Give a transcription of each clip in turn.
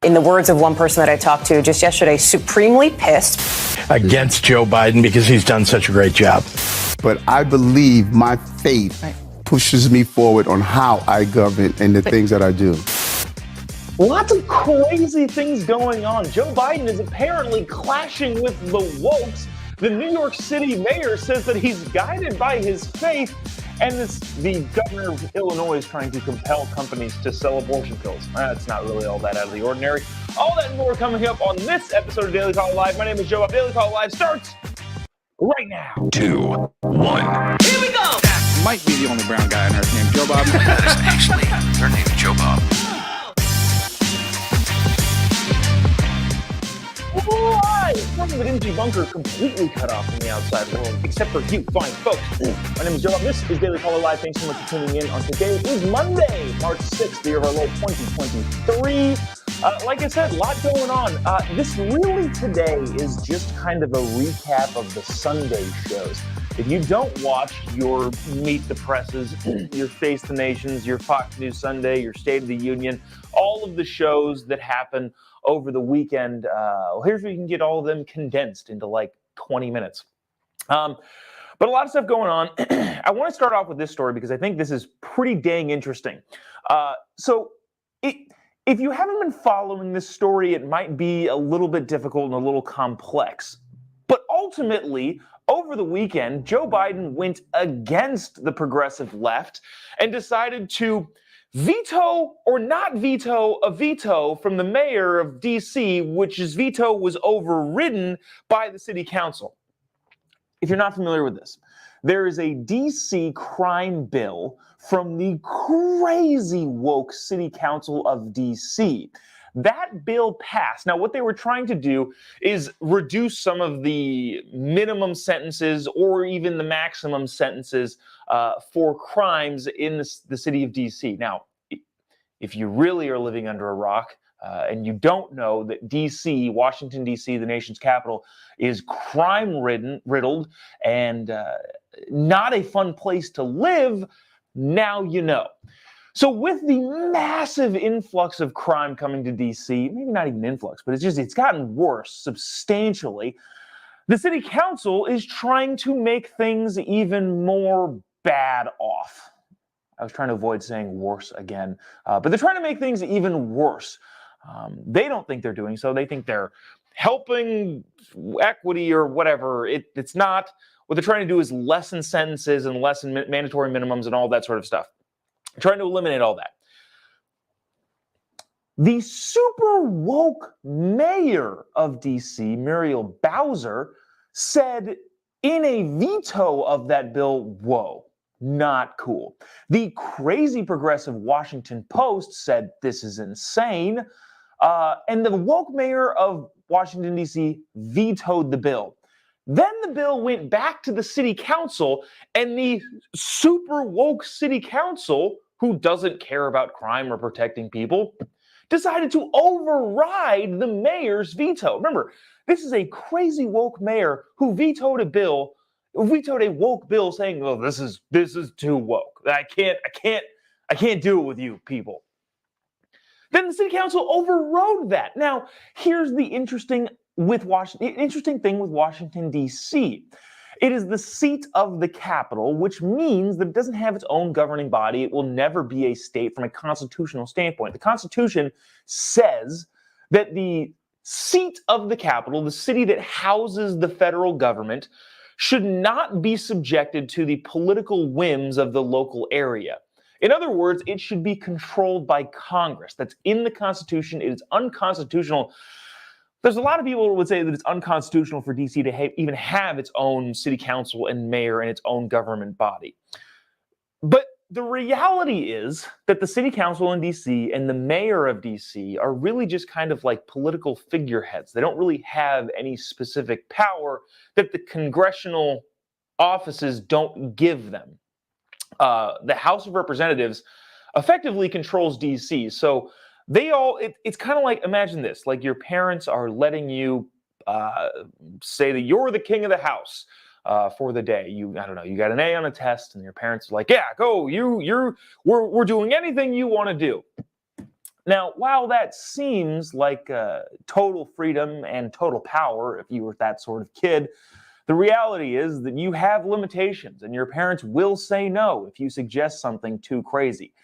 in the words of one person that I talked to just yesterday, supremely pissed. Against Joe Biden because he's done such a great job. But I believe my faith pushes me forward on how I govern and the things that I do. Lots of crazy things going on. Joe Biden is apparently clashing with the wokes. The New York City mayor says that he's guided by his faith, and the governor of Illinois is trying to compel companies to sell abortion pills. That's not really all that out of the ordinary. All that and more coming up on this episode of Daily Call Live. My name is Jobob. Daily Call Live starts right now. 2, 1. Here we go! That might be the only brown guy on earth named Jobob. That is actually their name, Jobob. From the dingy bunker completely cut off from the outside world, except for you fine folks. My name is Jobob. This is Daily Caller Live. Thanks so much for tuning in on today. It is Monday, March 6th, the year of our Lord 2023. Like I said, a lot going on. This really today is just kind of a recap of the Sunday shows. If you don't watch your Meet the Presses, your Face the Nations, your Fox News Sunday, your State of the Union, all of the shows that happen over the weekend, here's where you can get all of them condensed into like 20 minutes. But a lot of stuff going on. I want to start off with this story because I think this is pretty dang interesting. If you haven't been following this story, it might be a little bit difficult and a little complex. But ultimately, over the weekend, Joe Biden went against the progressive left and decided to veto or not veto a veto from the mayor of D.C., which his veto was overridden by the city council. If you're not familiar with this, there is a D.C. crime bill from the crazy woke city council of D.C. That bill passed. Now, what they were trying to do is reduce some of the minimum sentences or even the maximum sentences for crimes in the city of D.C. Now, if you really are living under a rock and you don't know that D.C., Washington, D.C., the nation's capital, is crime-riddled and not a fun place to live, now you know. So with the massive influx of crime coming to D.C., maybe not even influx, but it's gotten worse substantially, the city council is trying to make things even more bad off. I was trying to avoid saying worse again, but they're trying to make things even worse. They don't think they're doing so. They think they're helping equity or whatever. It's not. What they're trying to do is lessen sentences and lessen mandatory minimums and all that sort of stuff. Trying to eliminate all that. The super woke mayor of D.C., Muriel Bowser, said in a veto of that bill, whoa, not cool. The crazy progressive Washington Post said this is insane. And the woke mayor of Washington, D.C. vetoed the bill. Then the bill went back to the city council, and the super woke city council, who doesn't care about crime or protecting people, decided to override the mayor's veto. Remember, this is a crazy woke mayor who vetoed a woke bill saying, "Oh, this is too woke. I can't do it with you people." Then the city council overrode that. Now, here's the interesting thing with Washington, D.C. It is the seat of the capital, which means that it doesn't have its own governing body. It will never be a state from a constitutional standpoint. The Constitution says that the seat of the capital, the city that houses the federal government, should not be subjected to the political whims of the local area. In other words, it should be controlled by Congress. That's in the Constitution. It is unconstitutional. There's a lot of people who would say that it's unconstitutional for D.C. to even have its own city council and mayor and its own government body. But the reality is that the city council in D.C. and the mayor of D.C. are really just kind of like political figureheads. They don't really have any specific power that the congressional offices don't give them. The House of Representatives effectively controls D.C., so it's kind of like, imagine this, like your parents are letting you say that you're the king of the house for the day. You got an A on a test and your parents are like, yeah, go, we're doing anything you want to do. Now, while that seems like total freedom and total power if you were that sort of kid, the reality is that you have limitations and your parents will say no if you suggest something too crazy.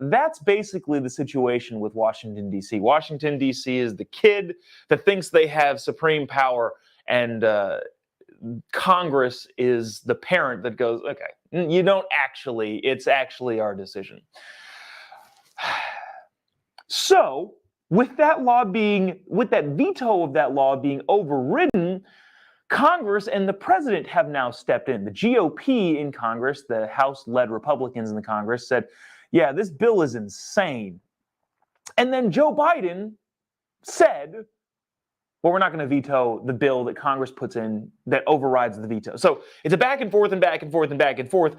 That's basically the situation with Washington, D.C. Washington, D.C. is the kid that thinks they have supreme power, and Congress is the parent that goes, okay, you don't actually, it's actually our decision. So, with that veto of that law being overridden, Congress and the president have now stepped in. The GOP in Congress, the House-led Republicans in the Congress, said, yeah, this bill is insane. And then Joe Biden said, well, we're not going to veto the bill that Congress puts in that overrides the veto. So it's a back and forth and back and forth and back and forth.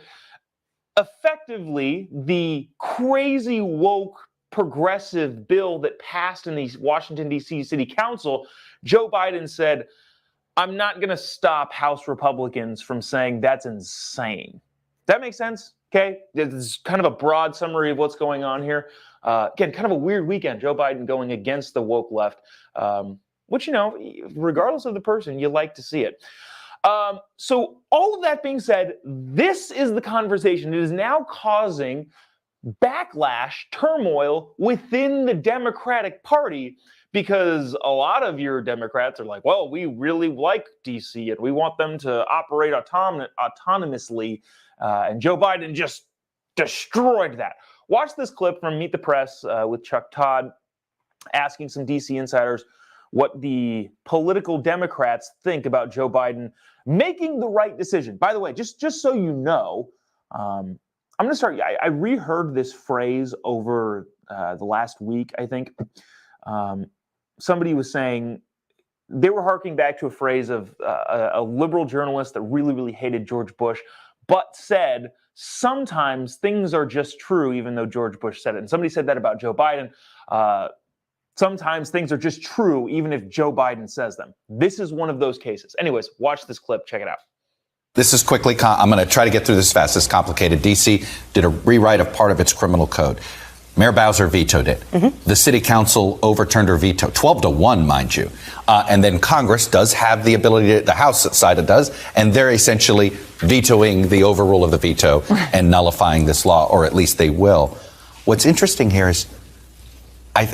Effectively, the crazy woke progressive bill that passed in the Washington, D.C. City Council, Joe Biden said, I'm not going to stop House Republicans from saying that's insane. That makes sense? Okay, this is kind of a broad summary of what's going on here. Again, kind of a weird weekend. Joe Biden going against the woke left, which, you know, regardless of the person, you like to see it. So all of that being said, this is the conversation. It is now causing backlash, turmoil within the Democratic Party, because a lot of your Democrats are like, well, we really like DC and we want them to operate autonomously. And Joe Biden just destroyed that. Watch this clip from Meet the Press with Chuck Todd asking some DC insiders what the political Democrats think about Joe Biden making the right decision. By the way, just so you know, I'm going to start. I reheard this phrase over the last week, I think. Somebody was saying they were harking back to a phrase of a liberal journalist that really, really hated George Bush, but said sometimes things are just true, even though George Bush said it. And somebody said that about Joe Biden. Sometimes things are just true, even if Joe Biden says them. This is one of those cases. Anyways, watch this clip. Check it out. This is quickly, I'm going to try to get through this fast. It's complicated. D.C. did a rewrite of part of its criminal code. Mayor Bowser vetoed it. The city council overturned her veto, 12-1, mind you. And then Congress does have the ability to, the House side it does, and they're essentially vetoing the overrule of the veto and nullifying this law, or at least they will. What's interesting here is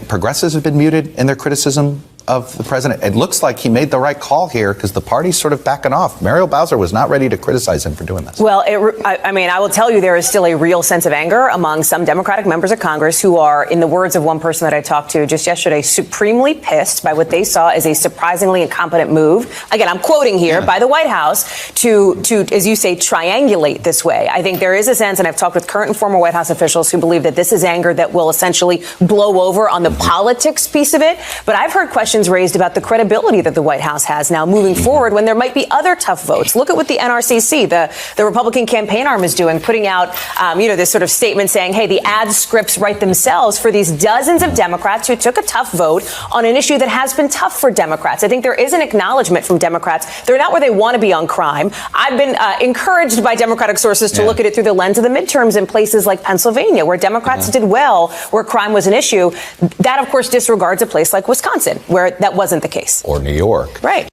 progressives have been muted in their criticism of the president. It looks like he made the right call here because the party's sort of backing off. Muriel Bowser was not ready to criticize him for doing this. Well, I mean, I will tell you there is still a real sense of anger among some Democratic members of Congress who are, in the words of one person that I talked to just yesterday, supremely pissed by what they saw as a surprisingly incompetent move. Again, I'm quoting here by the White House to, as you say, triangulate this way. I think there is a sense, and I've talked with current and former White House officials who believe that this is anger that will essentially blow over on the politics piece of it. But I've heard questions raised about the credibility that the White House has now moving forward when there might be other tough votes. Look at what the NRCC, the Republican campaign arm, is doing, putting out, this sort of statement saying, hey, the ad scripts write themselves for these dozens of Democrats who took a tough vote on an issue that has been tough for Democrats. I think there is an acknowledgement from Democrats. They're not where they want to be on crime. I've been encouraged by Democratic sources to look at it through the lens of the midterms in places like Pennsylvania, where Democrats did well, where crime was an issue. That, of course, disregards a place like Wisconsin, where that wasn't the case. Or New York. Right.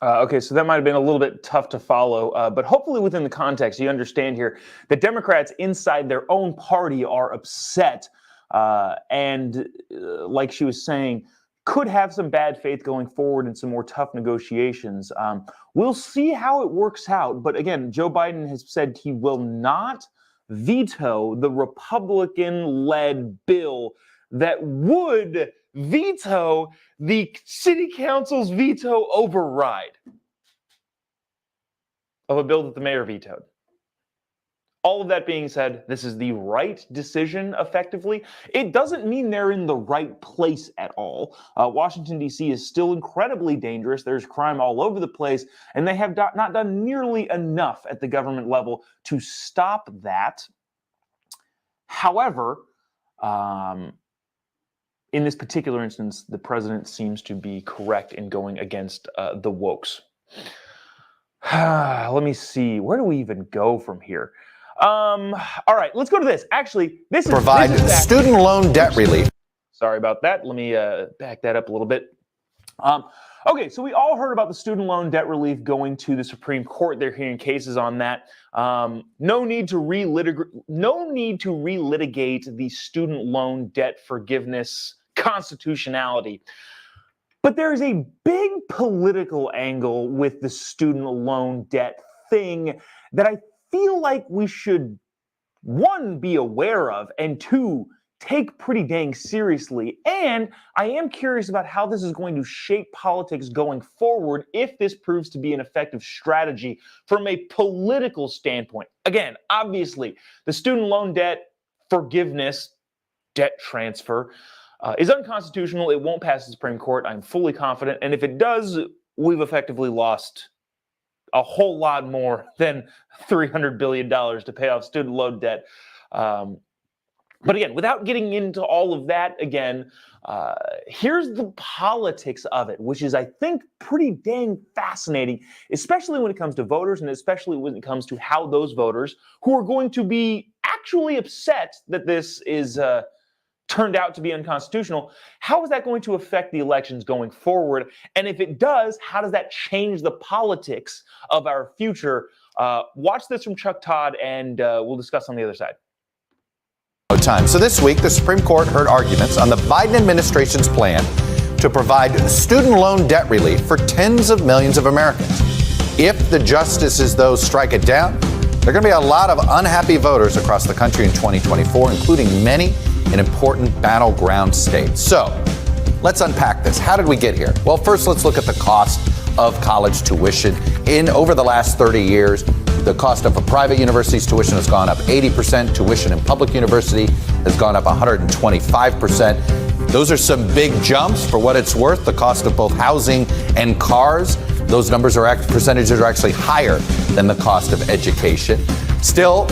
Okay, so that might have been a little bit tough to follow, but hopefully within the context, you understand here that Democrats inside their own party are upset and, like she was saying, could have some bad faith going forward in some more tough negotiations. We'll see how it works out. But again, Joe Biden has said he will not veto the Republican-led bill that would veto the city council's veto override of a bill that the mayor vetoed. All of that being said, this is the right decision, effectively. It doesn't mean they're in the right place at all. Washington, D.C. is still incredibly dangerous. There's crime all over the place, and they have not done nearly enough at the government level to stop that. However, in this particular instance, the president seems to be correct in going against the wokes. Let me see. Where do we even go from here? All right, let's go to this. Actually, this is... Provide student loan debt relief. Sorry about that. Let me back that up a little bit. Okay, so we all heard about the student loan debt relief going to the Supreme Court. They're hearing cases on that. No need to relitigate the student loan debt forgiveness constitutionality. But there's a big political angle with the student loan debt thing that I feel like we should, one, be aware of, and two, take pretty dang seriously. And I am curious about how this is going to shape politics going forward if this proves to be an effective strategy from a political standpoint. Again, obviously, the student loan debt forgiveness, debt transfer, is unconstitutional. It won't pass the Supreme Court. I'm fully confident. And if it does, we've effectively lost a whole lot more than $300 billion to pay off student loan debt. But again, without getting into all of that again, here's the politics of it, which is, I think, pretty dang fascinating, especially when it comes to voters and especially when it comes to how those voters who are going to be actually upset that this is turned out to be unconstitutional, how is that going to affect the elections going forward? And if it does, how does that change the politics of our future? Watch this from Chuck Todd, and we'll discuss on the other side. Time. So this week, the Supreme Court heard arguments on the Biden administration's plan to provide student loan debt relief for tens of millions of Americans. If the justices, though, strike it down, there are going to be a lot of unhappy voters across the country in 2024, including many in important battleground states. So let's unpack this. How did we get here? Well, first, let's look at the cost of college tuition. Over the last 30 years, the cost of a private university's tuition has gone up 80%. Tuition in public university has gone up 125%. Those are some big jumps. For what it's worth, the cost of both housing and cars, those percentages are actually higher than the cost of education. Still,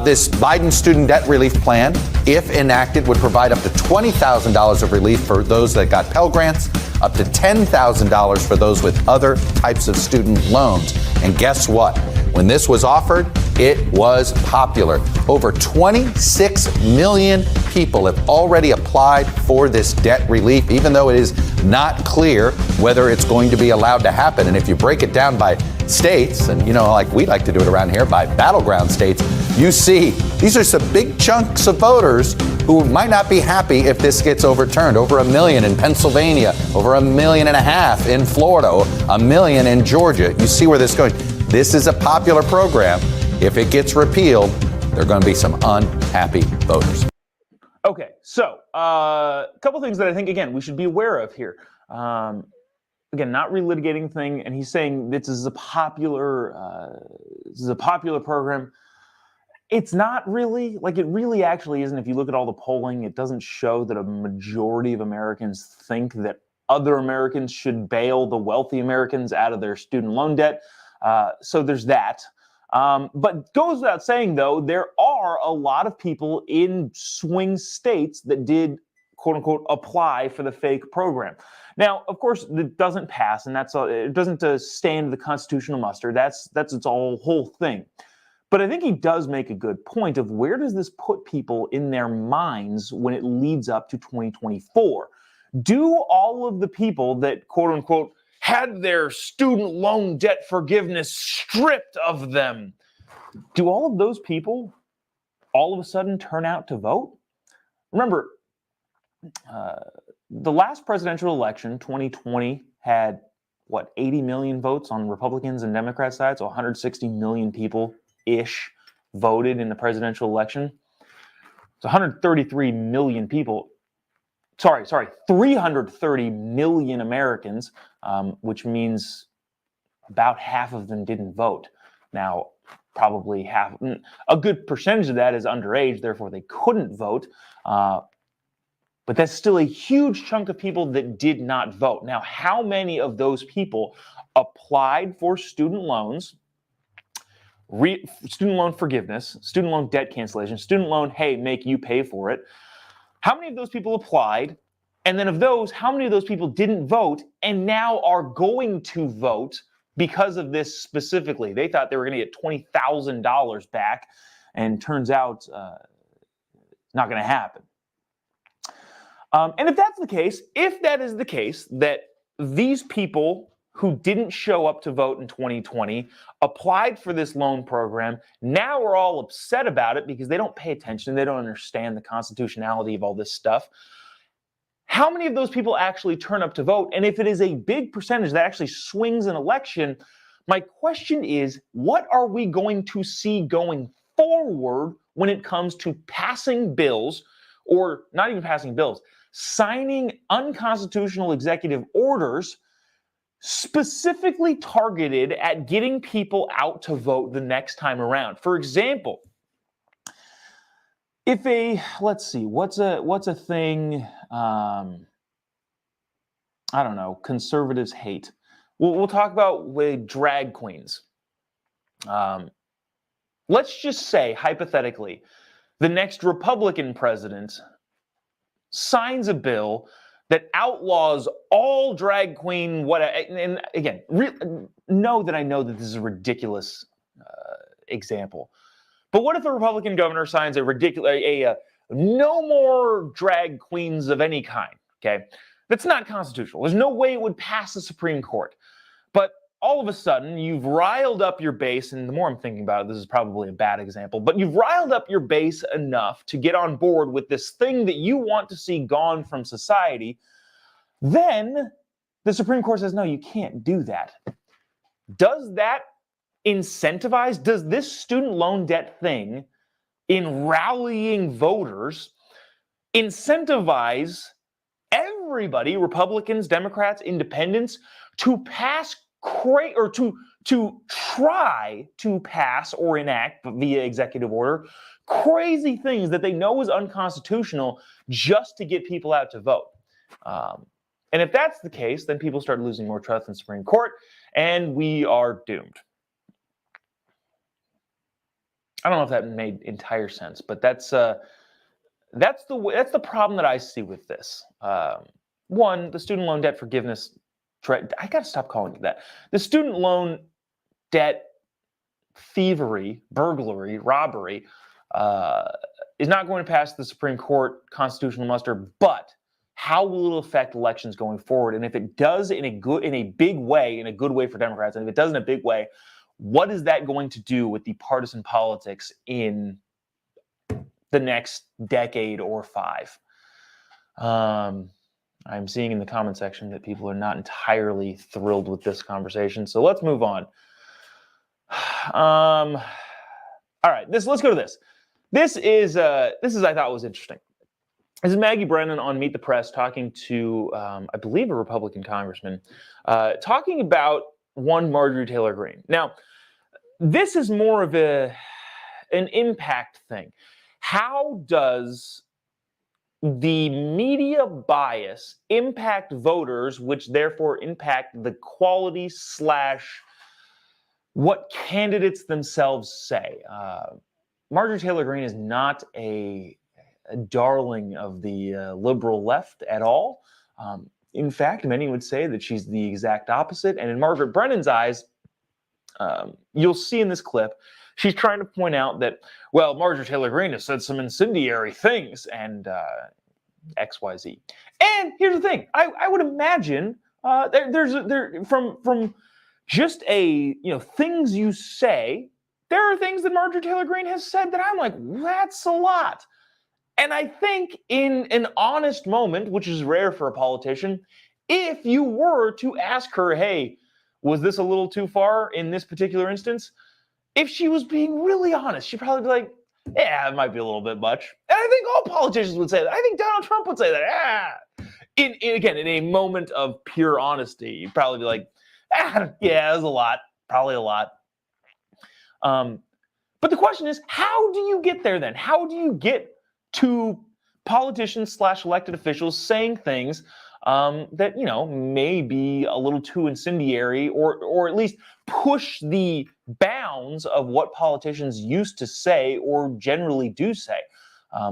this Biden student debt relief plan, if enacted, would provide up to $20,000 of relief for those that got Pell Grants, up to $10,000 for those with other types of student loans. And guess what? When this was offered, it was popular. Over 26 million people have already applied for this debt relief, even though it is not clear whether it's going to be allowed to happen. And if you break it down by states, and like we like to do it around here, by battleground states, you see these are some big chunks of voters who might not be happy if this gets overturned. Over 1 million in Pennsylvania, over 1.5 million in Florida, 1 million in Georgia. You see where this is going. This is a popular program. If it gets repealed, there are going to be some unhappy voters. Okay, so a couple things that I think, again, we should be aware of here. Again, not relitigating thing, and he's saying this is a popular program. It's not really, it really actually isn't. If you look at all the polling, it doesn't show that a majority of Americans think that other Americans should bail the wealthy Americans out of their student loan debt. So there's that. But goes without saying, though, there are a lot of people in swing states that did, quote unquote, apply for the fake program. Now, of course, it doesn't pass, and it doesn't stand the constitutional muster. That's its whole thing. But I think he does make a good point of where does this put people in their minds when it leads up to 2024? Do all of the people that, quote unquote, had their student loan debt forgiveness stripped of them, do all of those people all of a sudden turn out to vote? Remember, the last presidential election, 2020, had, 80 million votes on Republicans and Democrat sides, so 160 million people-ish voted in the presidential election. It's 133 million people. 330 million Americans, which means about half of them didn't vote. Now, probably a good percentage of that is underage, therefore they couldn't vote. But that's still a huge chunk of people that did not vote. Now, how many of those people applied for student loans, student loan forgiveness, student loan debt cancellation, student loan, hey, make you pay for it? How many of those people applied? And then of those, how many of those people didn't vote and now are going to vote because of this specifically? They thought they were going to get $20,000 back, and turns out not going to happen. And if that's the case, if that is the case, that these people who didn't show up to vote in 2020 applied for this loan program, now are all upset about it because they don't pay attention, they don't understand the constitutionality of all this stuff. How many of those people actually turn up to vote? And if it is a big percentage that actually swings an election, my question is, what are we going to see going forward when it comes to passing bills, or not even passing bills, signing unconstitutional executive orders specifically targeted at getting people out to vote the next time around? For example, if let's see, what's a thing, I don't know, conservatives hate. We'll talk about with drag queens. Let's just say, hypothetically, the next Republican president signs a bill that outlaws all drag queen, and again, know that I know that this is a ridiculous example. But what if a Republican governor signs no more drag queens of any kind, okay? That's not constitutional. There's no way it would pass the Supreme Court. But all of a sudden, you've riled up your base, and the more I'm thinking about it, this is probably a bad example, but you've riled up your base enough to get on board with this thing that you want to see gone from society. Then the Supreme Court says, no, you can't do that. Does that incentivize, does this student loan debt thing in rallying voters incentivize everybody, Republicans, Democrats, Independents, to pass or to try to pass or enact via executive order crazy things that they know is unconstitutional just to get people out to vote? And if that's the case, then people start losing more trust in the Supreme Court, and we are doomed. I don't know if that made entire sense, but that's the problem that I see with this. One, the student loan debt forgiveness. I got to stop calling it that. The student loan debt thievery, burglary, robbery is not going to pass the Supreme Court constitutional muster, but how will it affect elections going forward? And if it does in a big way, in a good way for Democrats, and if it does in a big way, what is that going to do with the partisan politics in the next decade or 5? I'm seeing in the comment section that people are not entirely thrilled with this conversation, so let's move on. All right, let's go to this. This is I thought was interesting. This is Maggie Brennan on Meet the Press talking to, I believe, a Republican congressman, talking about one Marjorie Taylor Greene. Now, this is more of an impact thing. How does the media bias impact voters, which therefore impact the quality / what candidates themselves say? Marjorie Taylor Greene is not a darling of the liberal left at all. In fact, many would say that she's the exact opposite. And in Margaret Brennan's eyes, you'll see in this clip, she's trying to point out that, well, Marjorie Taylor Greene has said some incendiary things and X, Y, Z. And here's the thing: I would imagine from just things you say, there are things that Marjorie Taylor Greene has said that I'm like, that's a lot. And I think in an honest moment, which is rare for a politician, if you were to ask her, hey, was this a little too far in this particular instance? If she was being really honest, she'd probably be like, yeah, it might be a little bit much. And I think all politicians would say that. I think Donald Trump would say that. In a moment of pure honesty, you'd probably be like, yeah, it was a lot, probably a lot. But the question is, how do you get there then? How do you get to politicians / elected officials saying things that, may be a little too incendiary or at least push the bounds of what politicians used to say or generally do say?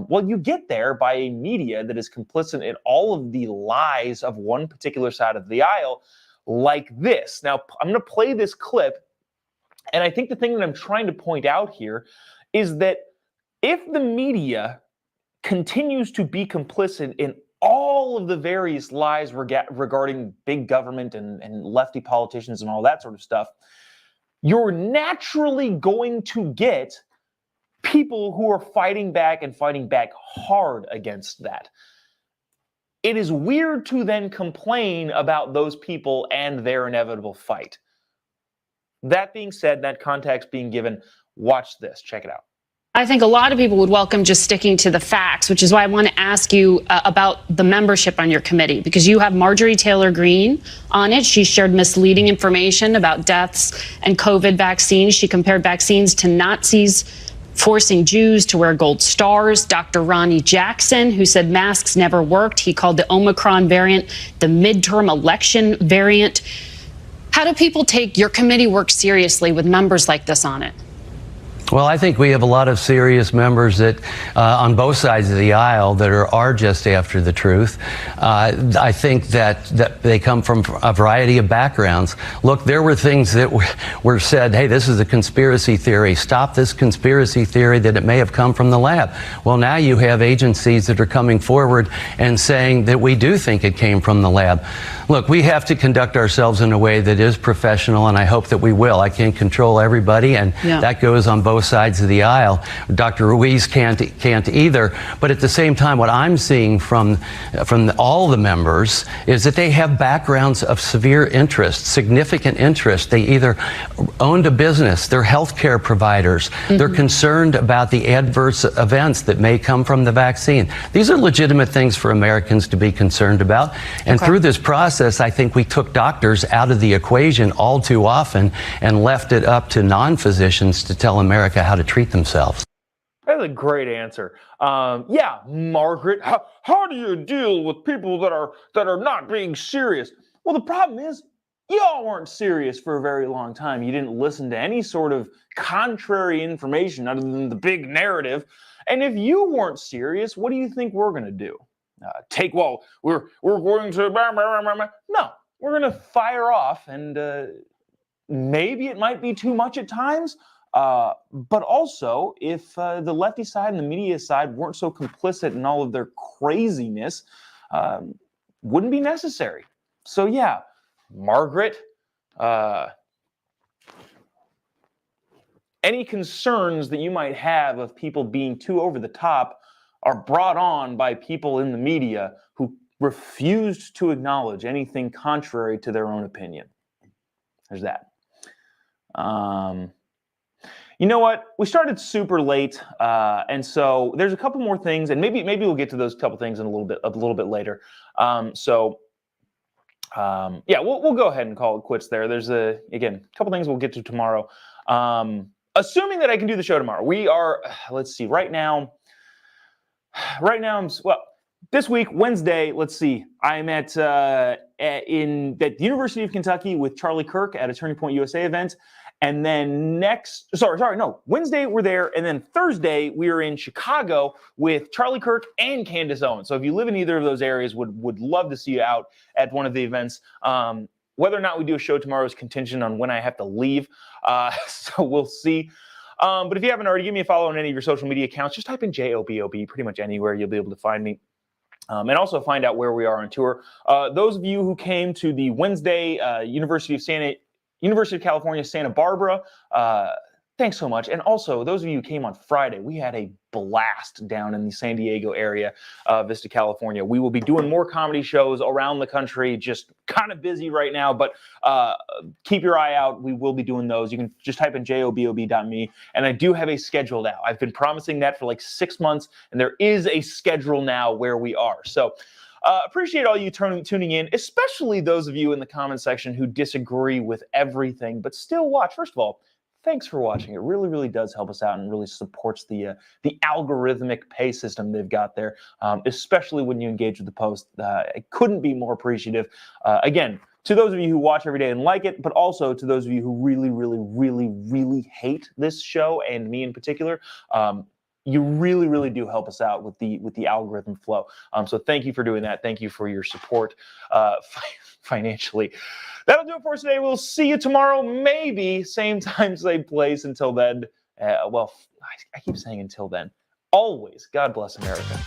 Well, you get there by a media that is complicit in all of the lies of one particular side of the aisle like this. Now, I'm going to play this clip, and I think the thing that I'm trying to point out here is that if the media continues to be complicit in all all of the various lies regarding big government and lefty politicians and all that sort of stuff, you're naturally going to get people who are fighting back and fighting back hard against that. It is weird to then complain about those people and their inevitable fight. That being said, that context being given, watch this. Check it out. I think a lot of people would welcome just sticking to the facts, which is why I want to ask you about the membership on your committee, because you have Marjorie Taylor Greene on it. She shared misleading information about deaths and COVID vaccines. She compared vaccines to Nazis forcing Jews to wear gold stars. Dr. Ronnie Jackson, who said masks never worked. He called the Omicron variant the midterm election variant. How do people take your committee work seriously with members like this on it? Well, I think we have a lot of serious members that, on both sides of the aisle, that are just after the truth. I think that they come from a variety of backgrounds. Look, there were things that were said, hey, this is a conspiracy theory. Stop this conspiracy theory that it may have come from the lab. Well, now you have agencies that are coming forward and saying that we do think it came from the lab. Look, we have to conduct ourselves in a way that is professional, and I hope that we will. I can't control everybody, and that goes on both sides of the aisle. Dr. Ruiz can't either. But at the same time, what I'm seeing from all the members is that they have backgrounds of severe interest, significant interest. They either owned a business, they're healthcare providers, they're concerned about the adverse events that may come from the vaccine. These are legitimate things for Americans to be concerned about. And through this process, I think we took doctors out of the equation all too often and left it up to non-physicians to tell America how to treat themselves. That's a great answer. Yeah, Margaret, how do you deal with people that are not being serious? Well, the problem is, y'all weren't serious for a very long time. You didn't listen to any sort of contrary information other than the big narrative. And if you weren't serious, what do you think we're going to do? We're going to, no, we're going to fire off, and maybe it might be too much at times, but also if the lefty side and the media side weren't so complicit in all of their craziness, wouldn't be necessary. So yeah, Margaret, any concerns that you might have of people being too over the top are brought on by people in the media who refused to acknowledge anything contrary to their own opinion. There's that. You know what? We started super late, and so there's a couple more things, and maybe we'll get to those couple things in a little bit later. Yeah, we'll go ahead and call it quits there. There's a couple things we'll get to tomorrow. Assuming that I can do the show tomorrow, we are. Let's see. Right now, this week, Wednesday, let's see, I'm at the University of Kentucky with Charlie Kirk at a Turning Point USA event. And then Wednesday we're there. And then Thursday we're in Chicago with Charlie Kirk and Candace Owens. So if you live in either of those areas, would love to see you out at one of the events. Whether or not we do a show tomorrow is contingent on when I have to leave. So we'll see. But if you haven't already, give me a follow on any of your social media accounts. Just type in Jobob pretty much anywhere. You'll be able to find me. And also find out where we are on tour. Those of you who came to the Wednesday University of California, Santa Barbara, thanks so much. And also, those of you who came on Friday, we had a blast down in the San Diego area, Vista, California. We will be doing more comedy shows around the country, just kind of busy right now, but keep your eye out. We will be doing those. You can just type in jobob.me, and I do have a schedule now. I've been promising that for like 6 months, and there is a schedule now where we are. So appreciate all you tuning in, especially those of you in the comment section who disagree with everything, but still watch. First of all, thanks for watching. It really, really does help us out and really supports the algorithmic pay system they've got there, especially when you engage with the post. I couldn't be more appreciative. Again, to those of you who watch every day and like it, but also to those of you who really, really, really, really hate this show and me in particular, you really, really do help us out with the algorithm flow. So thank you for doing that. Thank you for your support financially. That'll do it for us today. We'll see you tomorrow, maybe same time, same place. Until then, I keep saying until then. Always, God bless America.